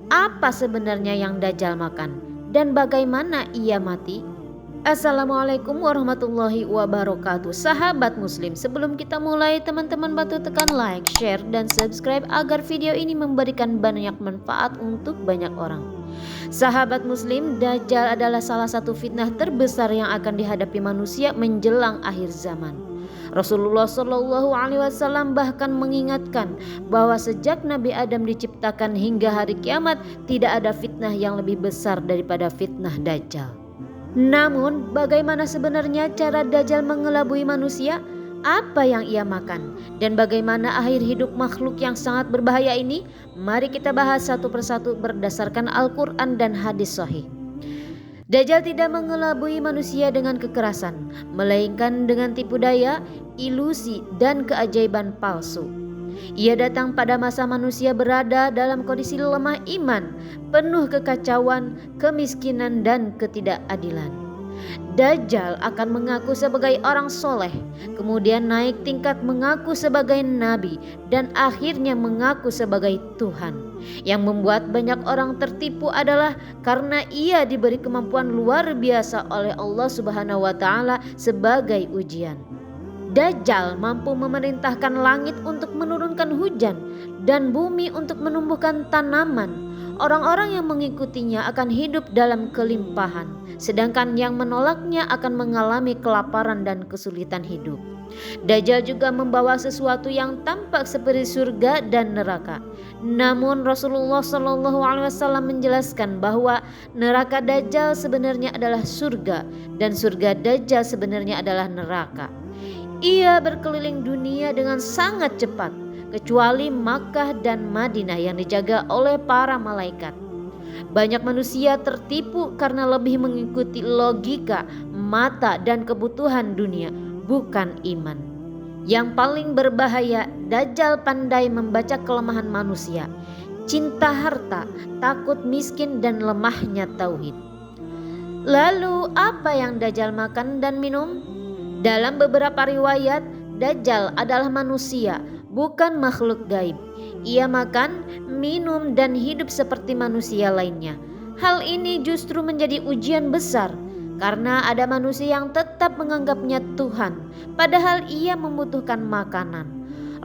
Apa sebenarnya yang Dajjal makan dan bagaimana ia mati? Assalamualaikum warahmatullahi wabarakatuh. Sahabat muslim, sebelum kita mulai, teman-teman bantu tekan like, share, dan subscribe agar video ini memberikan banyak manfaat untuk banyak orang. Sahabat muslim, Dajjal adalah salah satu fitnah terbesar yang akan dihadapi manusia menjelang akhir zaman. Rasulullah Shallallahu Alaihi Wasallam bahkan mengingatkan bahwa sejak Nabi Adam diciptakan hingga hari kiamat tidak ada fitnah yang lebih besar daripada fitnah Dajjal. Namun, bagaimana sebenarnya cara Dajjal mengelabui manusia? Apa yang ia makan? Dan bagaimana akhir hidup makhluk yang sangat berbahaya ini? Mari kita bahas satu persatu berdasarkan Al-Quran dan hadis sahih. Dajjal tidak mengelabui manusia dengan kekerasan, melainkan dengan tipu daya, ilusi, dan keajaiban palsu. Ia datang pada masa manusia berada dalam kondisi lemah iman, penuh kekacauan, kemiskinan, dan ketidakadilan. Dajjal akan mengaku sebagai orang soleh, kemudian naik tingkat mengaku sebagai nabi, dan akhirnya mengaku sebagai Tuhan. Yang membuat banyak orang tertipu adalah karena ia diberi kemampuan luar biasa oleh Allah Subhanahu wa Ta'ala sebagai ujian. Dajjal mampu memerintahkan langit untuk menurunkan hujan dan bumi untuk menumbuhkan tanaman. Orang-orang yang mengikutinya akan hidup dalam kelimpahan, sedangkan yang menolaknya akan mengalami kelaparan dan kesulitan hidup. Dajjal juga membawa sesuatu yang tampak seperti surga dan neraka. Namun Rasulullah Shallallahu Alaihi Wasallam menjelaskan bahwa neraka Dajjal sebenarnya adalah surga dan surga Dajjal sebenarnya adalah neraka. Ia berkeliling dunia dengan sangat cepat, kecuali Makkah dan Madinah yang dijaga oleh para malaikat. Banyak manusia tertipu karena lebih mengikuti logika, mata, dan kebutuhan dunia, bukan iman. Yang paling berbahaya, Dajjal pandai membaca kelemahan manusia, cinta harta, takut miskin, dan lemahnya tauhid. Lalu apa yang Dajjal makan dan minum? Dalam beberapa riwayat, Dajjal adalah manusia, bukan makhluk gaib. Ia makan, minum, dan hidup seperti manusia lainnya. Hal ini justru menjadi ujian besar karena ada manusia yang tetap menganggapnya Tuhan, padahal ia membutuhkan makanan.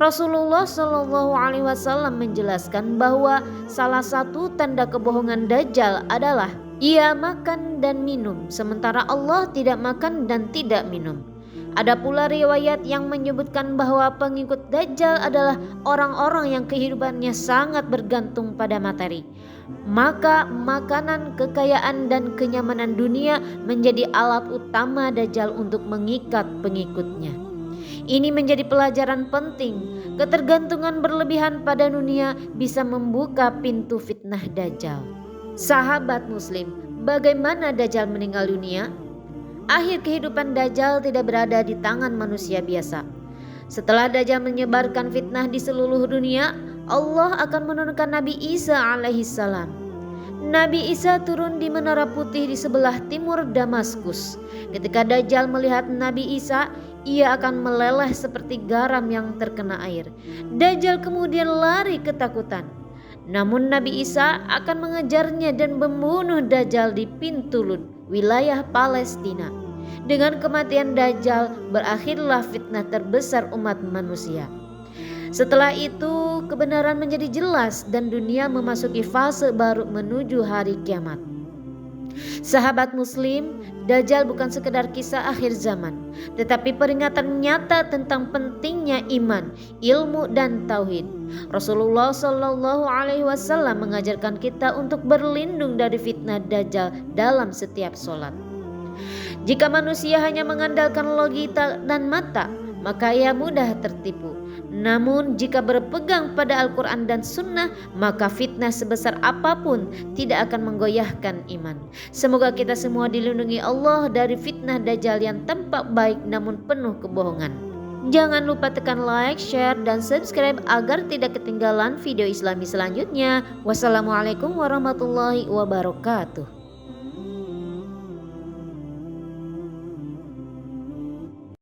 Rasulullah Shallallahu Alaihi Wasallam menjelaskan bahwa salah satu tanda kebohongan Dajjal adalah ia makan dan minum, sementara Allah tidak makan dan tidak minum. Ada pula riwayat yang menyebutkan bahwa pengikut Dajjal adalah orang-orang yang kehidupannya sangat bergantung pada materi. Maka makanan, kekayaan, dan kenyamanan dunia menjadi alat utama Dajjal untuk mengikat pengikutnya. Ini menjadi pelajaran penting. Ketergantungan berlebihan pada dunia bisa membuka pintu fitnah Dajjal. Sahabat muslim, bagaimana Dajjal meninggal dunia? Akhir kehidupan Dajjal tidak berada di tangan manusia biasa. Setelah Dajjal menyebarkan fitnah di seluruh dunia, Allah akan menurunkan Nabi Isa alaihissalam. Nabi Isa turun di Menara Putih di sebelah timur Damaskus. Ketika Dajjal melihat Nabi Isa, ia akan meleleh seperti garam yang terkena air. Dajjal kemudian lari ketakutan. Namun Nabi Isa akan mengejarnya dan membunuh Dajjal di pintu Lud, wilayah Palestina. Dengan kematian Dajjal berakhirlah fitnah terbesar umat manusia. Setelah itu kebenaran menjadi jelas dan dunia memasuki fase baru menuju hari kiamat. Sahabat muslim, Dajjal bukan sekedar kisah akhir zaman, tetapi peringatan nyata tentang pentingnya iman, ilmu, dan tauhid. Rasulullah Shallallahu Alaihi Wasallam mengajarkan kita untuk berlindung dari fitnah Dajjal dalam setiap sholat. Jika manusia hanya mengandalkan logika dan mata, maka ia mudah tertipu. Namun jika berpegang pada Al-Quran dan Sunnah, maka fitnah sebesar apapun tidak akan menggoyahkan iman. Semoga kita semua dilindungi Allah dari fitnah Dajjal yang tampak baik namun penuh kebohongan. Jangan lupa tekan like, share, dan subscribe agar tidak ketinggalan video Islami selanjutnya. Wassalamualaikum warahmatullahi wabarakatuh.